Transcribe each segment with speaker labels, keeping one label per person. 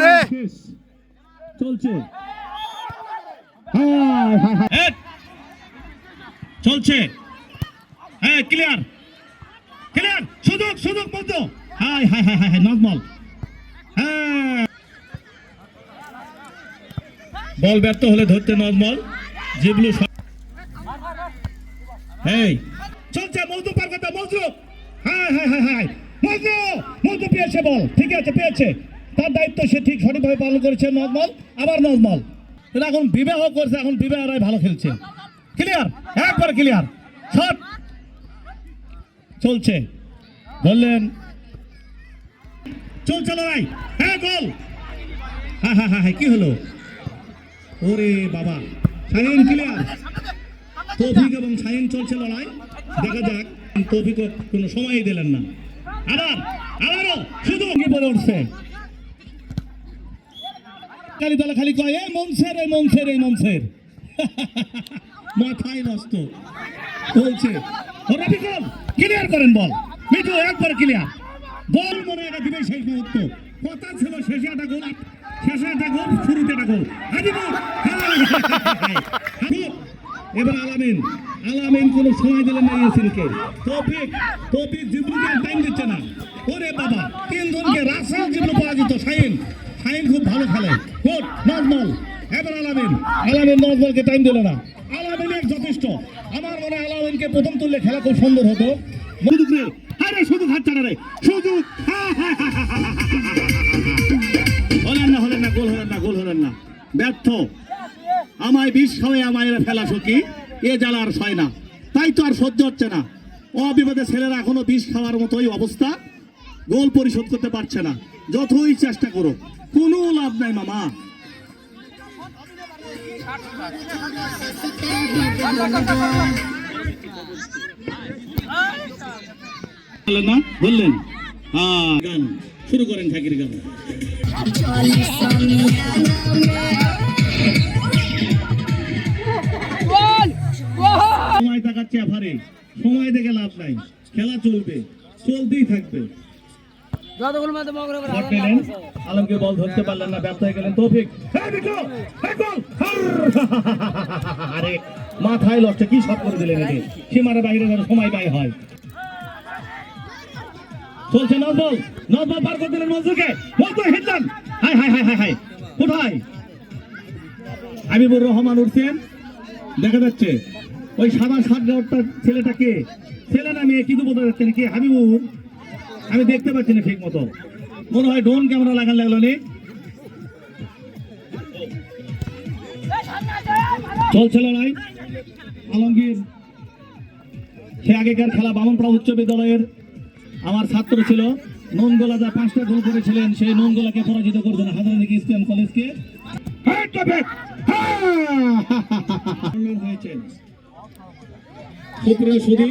Speaker 1: রে
Speaker 2: চলছে চলছে হ্যাঁ ক্লিয়ার ক্লিয়ার সুযোগ সুযোগ বলতো high high high high Nazmul হ্যাঁ বল ব্যর্থ হলে ধরতে নজমল জিবলু এই চলছে মৌজু পার কথা মৌজু হাই হাই হাই হাই মৌজু মৌজু পেয়েছে বল ঠিক আছে পেয়েছে তার দায়িত্ব সে ঠিক সঠিকভাবে পালন করেছে নজমল আবার নজমল এখন বিবাহ করছে এখন বিবাহরাই ভালো খেলছে ক্লিয়ার একবার ক্লিয়ার শট চলছে বললেন চলছে লড়াই হ্যাঁ গোল হ্যাঁ হ্যাঁ হ্যাঁ কি হলো ওরে বাবা শাহিন ক্লিয়ার তৌফিক এবং শাহিন চলছে লড়াই দেখা যাক তৌফিক কোনো সময়ই দিলেন না আবারও শুধু কি বলে উঠছে খালি দলে খালি কয় এই মনসের মাথায় নষ্ট বলছে রবিকল ক্লিয়ার করেন বল মিঠু একবার ক্লিয়ার বল মনে এটা দিবে শেষ মুহূর্ত কথা ছিল শেষে একটা গোল শুরুতে একটা গোল এবার আলামিন কোন সময় দিলেন না ইয়াসিনকে তৌফিক জিবলুকে টাইম দিচ্ছে না ওরে বাবা তিনজনকে রাসেল জিবলু পরাজিত শাহিন খুব ভালো খেলে গুড নজমল এবার আলামিন নজমলকে টাইম দিল না আলামিনের যথেষ্ট আমার মনে হয় আলামিনকে প্রথম তুললে খেলা খুব সুন্দর হতো সুযোগ হাত ছাড়া রে সুযোগ হলেন না গোল হলেন না ব্যর্থ আমায় বিষ খাওয়াই আমায় ফেলা সখী এ জ্বালা আর সয় না তাই তো আর সহ্য হচ্ছে না অবিবাদে ছেলেরা এখনো বিষ খাওয়ার মতোই অবস্থা গোল পরিশোধ করতে পারছে না যতই চেষ্টা করো কোনো লাভ নাই মামা না বললেন গান শুরু করেন ঠাকির গান সময় তাকাচ্ছে আফারে সময় দেখে লাভ নাই খেলা চলতেই থাকবে আলমকে বল ধরতে পারলেন না ব্যর্থ হয়ে গেলেন তৌফিক আরে মাথায় লড়ছে কি সব করে দিলেন এটি সীমার বাইরে সময় ব্যয় হয় চলছে নজমল পার করে দিলেন মজুকে হিটলেন হাই কোথায় হাবিবুর রহমান উঠছেন দেখা যাচ্ছে ওই সাদা শার্টটা ছেলেটাকে ছেলে না মেয়ে কিন্তু বোঝা যাচ্ছে নাকি হাবিবুর আমি দেখতে পাচ্ছি না ঠিক মতো মনে হয় ড্রোন ক্যামেরা লাগলো নি চলছে লড়াই আলমগীর সে আগেকার খেলা বামনপাড়া উচ্চ বিদ্যালয়ের আমার ছাত্র ছিল ননগোলা যা 5টা গোল করেছিলেন সেই ননগোলাকে পরাজিত করবেন হাজারীবাগ ইসলাম কলেজকে হয়েছেন সুপ্রিয় সুধী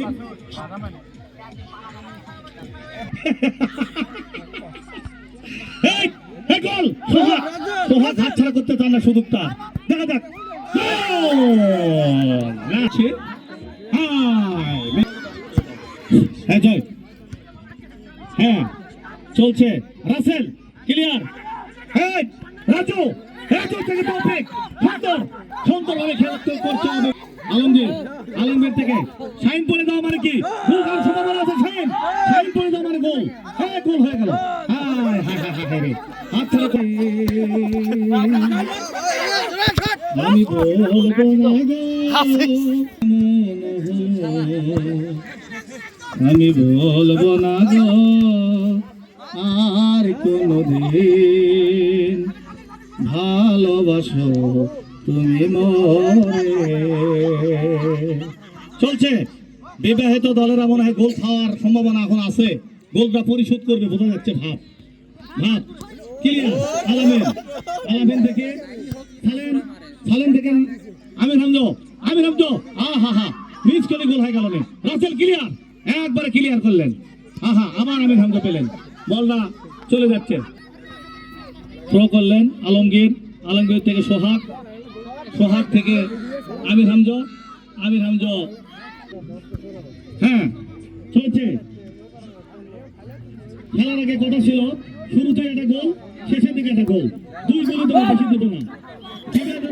Speaker 2: সোহাগ হাতছাড়া করতে চান না সুযোগটা দেখা যাক হ্যাঁ চলছে রাসেল ক্লিয়ার রাজু থেকে তৌফিক সুন্দরভাবে খেলা করতে হবে আলমগীর থেকে শাহিন পড়ে দাও মানে কি গোল সম্ভাবনা আছে শাহিন পড়ে দাও মানে গোল গোল হয়ে গেল আমি বলবো না গো আর কোনদিন ভালোবাসো তুমি মরে চলছে বিবাহিত দলেরা মনে হয় গোল খাওয়ার সম্ভাবনা এখন আছে গোলটা পরিশোধ করবে বোঝা যাচ্ছে ভাব ক্লিয়ার আলামিন থেকে সালেন থেকে আমির হামজা মিস করে গোল হয়ে গেল রাসেল ক্লিয়ার একবারে ক্লিয়ার করলেন আবার আমির হামজা পেলেন বলটা চলে যাচ্ছে থ্রো করলেন আলমগীর থেকে সোহাগ থেকে আমির হামজা হ্যাঁ চলছে খেলার আগে কথা ছিল শুরুতে একটা গোল শেষের দিকে একটা গোল, 2 গোলে তোমার বেশি দেবো না।